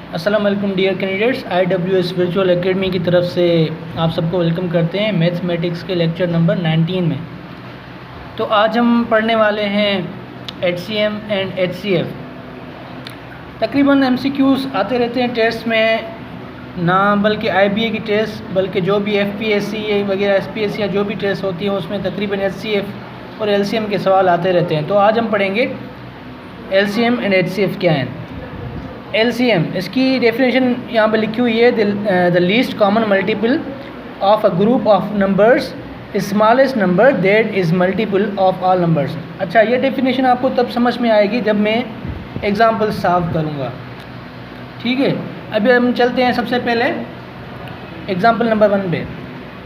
अस्सलाम वालेकुम dear candidates, IWS virtual academy की तरफ से आप सबको वेलकम करते हैं मैथमेटिक्स के लेक्चर नंबर 19 में। तो आज हम पढ़ने वाले हैं HCM एंड HCF। तकरीबन MCQs आते रहते हैं टेस्ट में, ना बल्कि IBA की टेस्ट बल्कि जो भी FPSC वगैरह SPSC या जो भी टेस्ट होती है उसमें तकरीबन HCF और LCM के सवाल आते रहते हैं। तो आज हम पढ़ेंगे LCM एंड HCF क्या हैं। LCM इसकी डेफिनेशन यहाँ पे लिखी हुई है, the least common multiple of a group of numbers smallest number that is multiple of all numbers. अच्छा, ये डेफिनेशन आपको तब समझ में आएगी जब मैं एग्जांपल सॉल्व करूँगा। ठीक है, अभी हम चलते हैं सबसे पहले एग्जांपल नंबर 1 पे।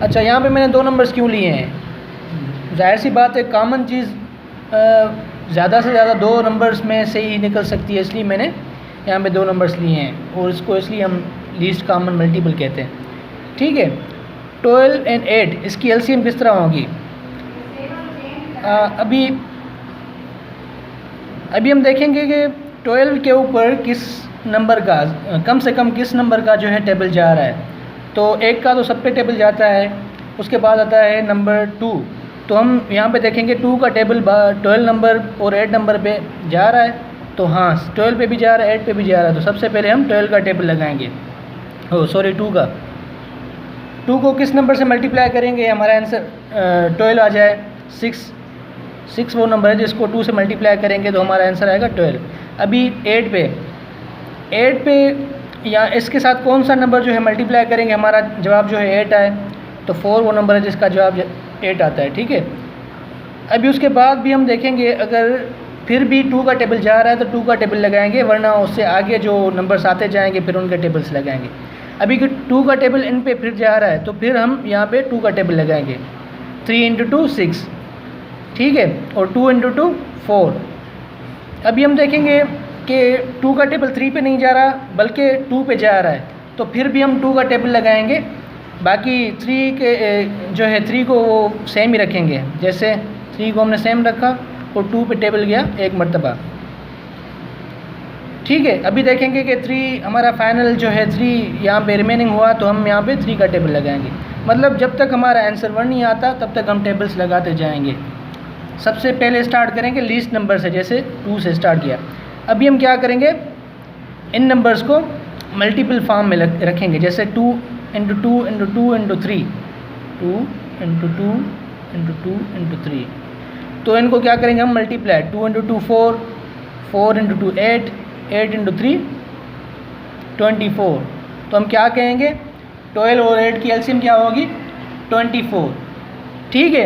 अच्छा, यहाँ पे मैंने 2 नंबर्स क्यों लिए हैं? जाहिर सी बात है, कॉमन चीज़ ज़्यादा से ज़्यादा 2 नंबर्स में से ही निकल सकती है, इसलिए मैंने यहाँ पे 2 नंबर्स लिए हैं और इसको इसलिए हम लीस्ट कॉमन मल्टीपल कहते हैं। ठीक है, 12 एंड 8 इसकी LCM किस तरह होगी? अभी हम देखेंगे कि 12 के ऊपर किस नंबर का कम से कम किस नंबर का जो है टेबल जा रहा है। तो 1 का तो सब पे टेबल जाता है, उसके बाद आता है नंबर 2। तो हम यहाँ पे देखेंगे 2 का टेबल 12 नंबर और 8 नंबर पे जा रहा है। तो हाँ, 12 पे भी जा रहा है, 8 पे भी जा रहा है। तो सबसे पहले हम 12 का टेबल लगाएंगे, 2 का। 2 को किस नंबर से मल्टीप्लाई करेंगे? हमारा आंसर 12 आ जाए। 6 वो नंबर है जिसको 2 से मल्टीप्लाई करेंगे तो हमारा आंसर आएगा 12। अभी 8 पे या इसके साथ कौन सा नंबर जो है मल्टीप्लाई करेंगे, हमारा जवाब जो है 8 आए। तो 4 वो नंबर है जिसका जवाब 8 आता है। ठीक है, अभी उसके बाद भी हम देखेंगे अगर फिर भी 2 का टेबल जा रहा है तो 2 का टेबल लगाएंगे, वरना उससे आगे जो नंबर्स आते जाएंगे फिर उनके टेबल्स लगाएंगे। अभी कि 2 का टेबल इन पे फिर जा रहा है तो फिर हम यहाँ पे 2 का टेबल लगाएंगे। 3 × 2 6, ठीक है, और 2 × 2 4। अभी हम देखेंगे कि 2 का टेबल 3 पे नहीं जा रहा बल्कि 2 पे जा रहा है, तो फिर भी हम 2 का टेबल लगाएंगे। बाकी 3 के जो है 3 को वो सेम ही रखेंगे, जैसे 3 को हमने सेम रखा और 2 पे टेबल गया 1 मरतबा। ठीक है, अभी देखेंगे कि 3 हमारा फाइनल जो है 3 यहाँ पे रिमेनिंग हुआ, तो हम यहाँ पे 3 का टेबल लगाएंगे। मतलब जब तक हमारा आंसर 1 नहीं आता तब तक हम टेबल्स लगाते जाएंगे। सबसे पहले स्टार्ट करेंगे लीस्ट नंबर से, जैसे 2 से स्टार्ट किया। अभी हम क्या करेंगे, इन नंबर्स को मल्टीपल फॉर्म में रखेंगे, जैसे 2 × 2 × 2 × 3, 2 × 2 × 2 × 3। तो इनको क्या करेंगे हम मल्टीप्लाई, 2 × 2 4, 4 × 2 8, 8 × 3 24। तो हम क्या कहेंगे, 12 और 8 की LCM क्या होगी? 24। ठीक है,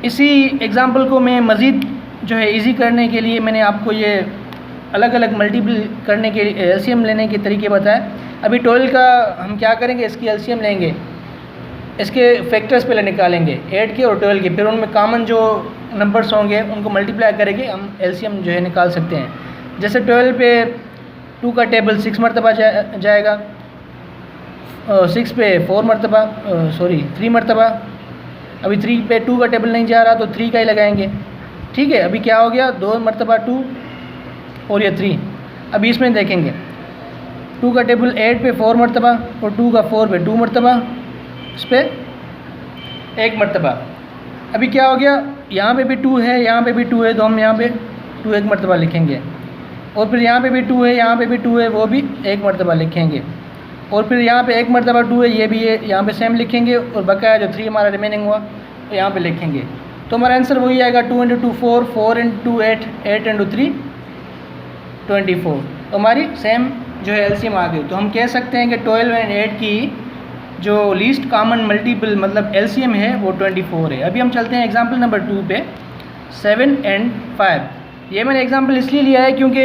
इसी एग्ज़ाम्पल को मैं मज़ीद जो है इजी करने के लिए मैंने आपको ये अलग अलग मल्टीपल करने के LCM लेने के तरीके बताए। अभी 12 का हम क्या करेंगे, इसकी LCM लेंगे, इसके फैक्टर्स पहले निकालेंगे 8 के और 12 के, फिर उनमें कॉमन जो नंबर्स होंगे उनको मल्टीप्लाई करेंगे, हम LCM जो है निकाल सकते हैं। जैसे 12 पे 2 का टेबल 6 मरतबा जाएगा, 6 पे 3 मरतबा। अभी 3 पे 2 का टेबल नहीं जा रहा तो 3 का ही लगाएंगे। ठीक है, अभी क्या हो गया, 2 मरतबा 2 और ये 3। अभी इसमें देखेंगे 2 का टेबल 8 पे 4 मरतबा और 2 का 4 पे 2 मरतबा, इस पर 1 मरतबा। अभी क्या हो गया, यहाँ पे भी 2 है, यहाँ पे भी 2 है, तो हम यहाँ पे 2 1 मरतबा लिखेंगे। और फिर यहाँ पे भी 2 है, यहाँ पे भी 2 है, वो भी 1 मरतबा लिखेंगे। और फिर यहाँ पे 1 मरतबा 2 है, ये भी है, यहाँ पे सेम लिखेंगे। और बकाया जो 3 हमारा रिमेनिंग हुआ तो यहाँ पे लिखेंगे। तो हमारा आंसर वही आएगा, 2 × 2 4, 4 × 2 8, 8 × 3 24। तो हमारी सेम जो है LCM आ गई। तो हम कह सकते हैं कि 12 एंड 8 की जो लीस्ट कॉमन मल्टीपल मतलब LCM है वो 24 है। अभी हम चलते हैं एग्जांपल नंबर 2 पे, 7 एंड 5। ये मैंने एग्जांपल इसलिए लिया है क्योंकि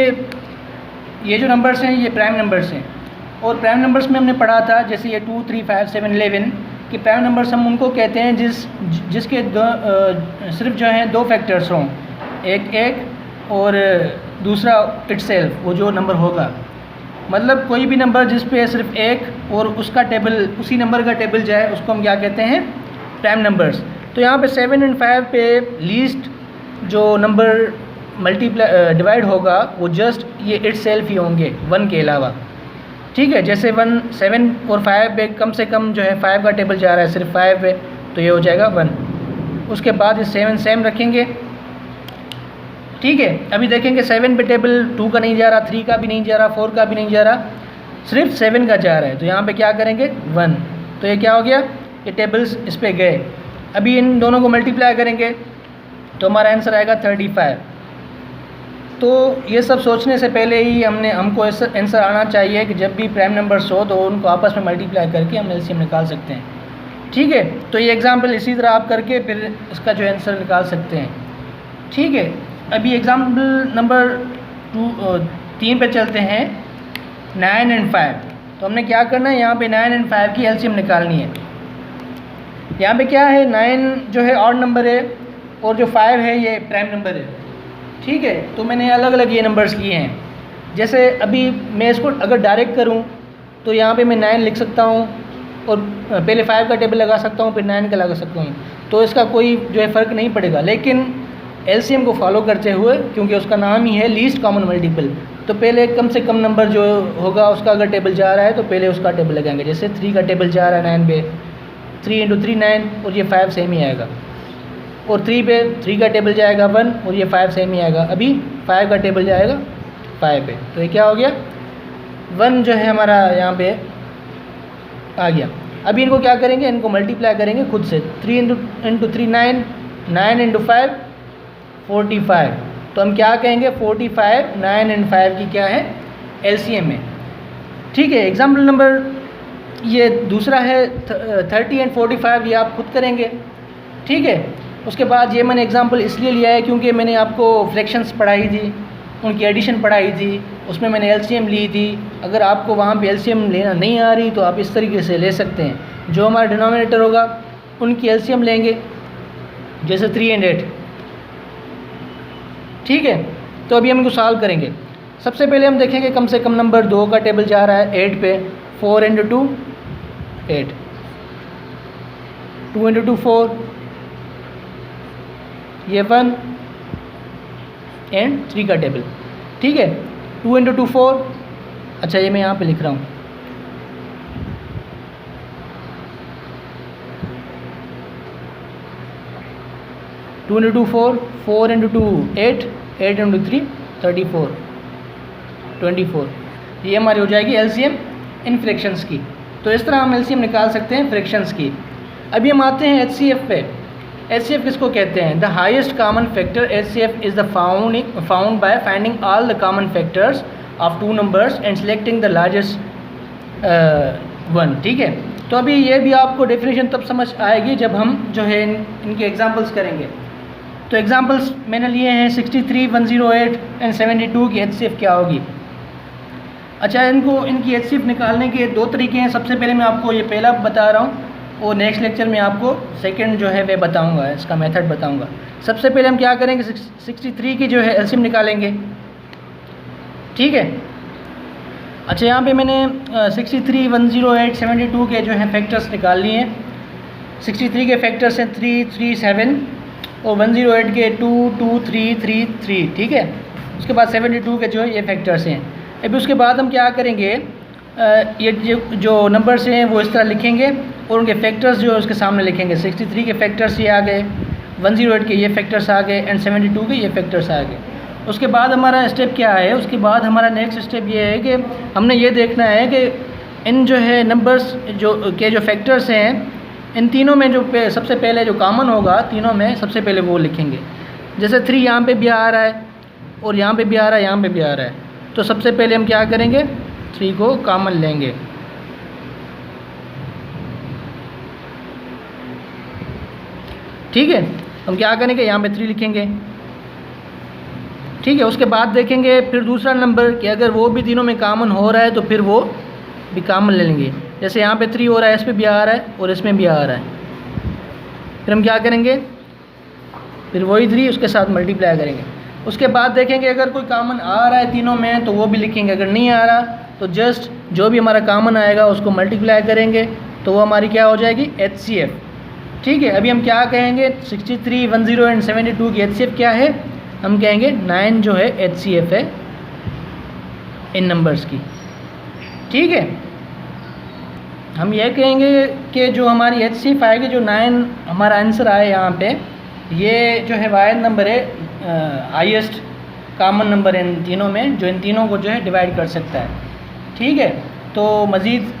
ये जो नंबर्स हैं ये प्राइम नंबर्स हैं, और प्राइम नंबर्स में हमने पढ़ा था जैसे ये 2 3 5 7 11 कि प्राइम नंबर्स हम उनको कहते हैं जिसके सिर्फ जो हैं 2 फैक्टर्स हों, एक और दूसरा इटसेल्फ, वो जो नंबर होगा। मतलब कोई भी नंबर जिस पे सिर्फ 1 और उसका टेबल उसी नंबर का टेबल जाए उसको हम क्या कहते हैं, प्राइम नंबर्स। तो यहाँ पे 7 एंड 5 पे लीस्ट जो नंबर डिवाइड होगा वो जस्ट ये इटसेल्फ ही होंगे 1 के अलावा। ठीक है, जैसे 1 7 और 5 पे कम से कम जो है 5 का टेबल जा रहा है सिर्फ 5 पे, तो ये हो जाएगा 1। उसके बाद ये 7 सेम रखेंगे। ठीक है, अभी देखेंगे 7 पे टेबल 2 का नहीं जा रहा, 3 का भी नहीं जा रहा, 4 का भी नहीं जा रहा, सिर्फ 7 का जा रहा है। तो यहाँ पे क्या करेंगे 1, तो ये क्या हो गया, ये टेबल्स इस पे गए। अभी इन दोनों को मल्टीप्लाई करेंगे तो हमारा आंसर आएगा 35। तो ये सब सोचने से पहले ही हमको आंसर आना चाहिए कि जब भी प्राइम नंबर्स हो तो उनको आपस में मल्टीप्लाई करके हम एलसीएम निकाल सकते हैं। ठीक है, तो ये एग्जाम्पल इसी तरह आप करके फिर इसका जो आंसर निकाल सकते हैं। ठीक है, अभी एग्जाम्पल नंबर 3 पे चलते हैं, 9 एंड 5। तो हमने क्या करना है, यहाँ पे 9 एंड 5 की एलसीएम निकालनी है। यहाँ पे क्या है, 9 जो है ऑड नंबर है और जो 5 है ये प्राइम नंबर है। ठीक है, तो मैंने अलग अलग ये नंबर्स लिए हैं। जैसे अभी मैं इसको अगर डायरेक्ट करूँ तो यहाँ पे मैं 9 लिख सकता हूँ और पहले 5 का टेबल लगा सकता हूँ, फिर 9 का लगा सकता हूँ, तो इसका कोई जो है फ़र्क नहीं पड़ेगा। लेकिन एलसीएम को फॉलो करते हुए, क्योंकि उसका नाम ही है लीस्ट कॉमन मल्टीपल, तो पहले कम से कम नंबर जो होगा उसका अगर टेबल जा रहा है तो पहले उसका टेबल लगाएंगे। जैसे 3 का टेबल जा रहा है 9 पे, 3 × 3 9, और ये 5 सेम ही आएगा। और 3 पे 3 का टेबल जाएगा 1 और ये 5 सेम ही आएगा। अभी 5 का टेबल जाएगा 5 पे, तो ये क्या हो गया 1 जो है हमारा यहाँ पे आ गया। अभी इनको क्या करेंगे, इनको मल्टीप्लाई करेंगे खुद से। 3 × 3 9, 9 × 5 45। तो हम क्या कहेंगे 45, 9 एंड 5 की क्या है एलसीएम है। ठीक है, एग्जाम्पल नंबर ये दूसरा है 30 एंड 45, ये आप खुद करेंगे। ठीक है, उसके बाद ये मैंने एग्जाम्पल इसलिए लिया है क्योंकि मैंने आपको फ्रैक्शंस पढ़ाई थी, उनकी एडिशन पढ़ाई थी, उसमें मैंने एलसीएम ली थी। अगर आपको वहाँ पे एलसीएम लेना नहीं आ रही तो आप इस तरीके से ले सकते हैं। जो हमारा डिनोमिनेटर होगा उनकी एलसीएम लेंगे, जैसे 3 एंड 8। ठीक है, तो अभी हम इनको सॉल्व करेंगे। सबसे पहले हम देखेंगे कम से कम नंबर 2 का टेबल जा रहा है 8 पे। 4 × 2 8, 2 × 2 4, ये 1 एंड 3 का टेबल। ठीक है, 2 × 2 4, अच्छा ये मैं यहाँ पे लिख रहा हूँ। Two into 2 4, 4 × 2 8, 8 × 3 34, 24। ये हमारी हो जाएगी एलसीएम इन फ्रैक्शंस की। तो इस तरह हम एलसीएम निकाल सकते हैं फ्रैक्शंस की। अभी हम आते हैं एचसीएफ पे। एचसीएफ किसको कहते हैं? The highest common factor HCF is the found by finding all the common factors of 2 numbers and selecting the largest one. ठीक है, तो अभी ये भी आपको डेफिनेशन तब समझ आएगी जब हम जो है इनके एग्जांपल्स करेंगे। तो एग्जांपल्स मैंने लिए हैं 63, 108 एंड 72 की एचसीएफ क्या होगी। अच्छा, इनकी एचसीएफ निकालने के 2 तरीके हैं। सबसे पहले मैं आपको ये पहला बता रहा हूँ और नेक्स्ट लेक्चर में आपको सेकंड जो है वे बताऊँगा, इसका मेथड बताऊँगा। सबसे पहले हम क्या करेंगे, 63 की जो है एलसीएम निकालेंगे। ठीक है, अच्छा यहाँ पे मैंने 63, 108, 72 के जो हैं फैक्टर्स निकाल लिए हैं। 63 के फैक्टर्स हैं 3, 3, 7 और 108 के 2, 2, 3, 3, 3। ठीक है, उसके बाद 72 के जो है ये फैक्टर्स हैं। अभी उसके बाद हम क्या करेंगे, ये जो नंबर्स हैं वो इस तरह लिखेंगे और उनके फैक्टर्स जो है उसके सामने लिखेंगे। 63 के फैक्टर्स ये आ गए, 108 के ये फैक्टर्स आ गए एंड 72 के ये फैक्टर्स आ गए। उसके बाद हमारा स्टेप क्या है, उसके बाद हमारा नेक्स्ट स्टेप ये है कि हमने ये देखना है कि इन जो है नंबर्स जो फैक्टर्स हैं, इन तीनों में जो सबसे पहले जो कॉमन होगा तीनों में सबसे पहले वो लिखेंगे। जैसे 3 यहाँ पे भी आ रहा है और यहाँ पे भी आ रहा है, यहाँ पे भी आ रहा है, तो सबसे पहले हम क्या करेंगे, 3 को कॉमन लेंगे। ठीक है, हम क्या करेंगे, यहाँ पे 3 लिखेंगे। ठीक है, उसके बाद देखेंगे फिर दूसरा नंबर कि अगर वो भी तीनों में कॉमन हो रहा है तो फिर वो भी कॉमन ले लेंगे। जैसे यहाँ पे 3 हो रहा है, इस पर भी आ रहा है और इसमें भी आ रहा है, फिर हम क्या करेंगे, फिर वही 3 उसके साथ मल्टीप्लाई करेंगे। उसके बाद देखेंगे अगर कोई कॉमन आ रहा है तीनों में तो वो भी लिखेंगे, अगर नहीं आ रहा तो जस्ट जो भी हमारा कॉमन आएगा उसको मल्टीप्लाई करेंगे, तो वो हमारी क्या हो जाएगी, एचसीएफ। ठीक है, अभी हम क्या कहेंगे, 63, 10 एंड 72 की एचसीएफ क्या है, हम कहेंगे 9 जो है एचसीएफ है इन नंबर्स की। ठीक है, हम यह कहेंगे कि जो हमारी HCF आएगी, जो 9 हमारा आंसर आए यहाँ पे, ये जो है वाहिद नंबर है, हाईएस्ट कॉमन नंबर इन तीनों में, जो इन तीनों को जो है डिवाइड कर सकता है। ठीक है, तो मज़ीद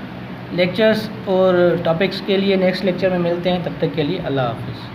लेक्चर्स और टॉपिक्स के लिए नेक्स्ट लेक्चर में मिलते हैं, तब तक के लिए अल्लाह हाफ़िज़।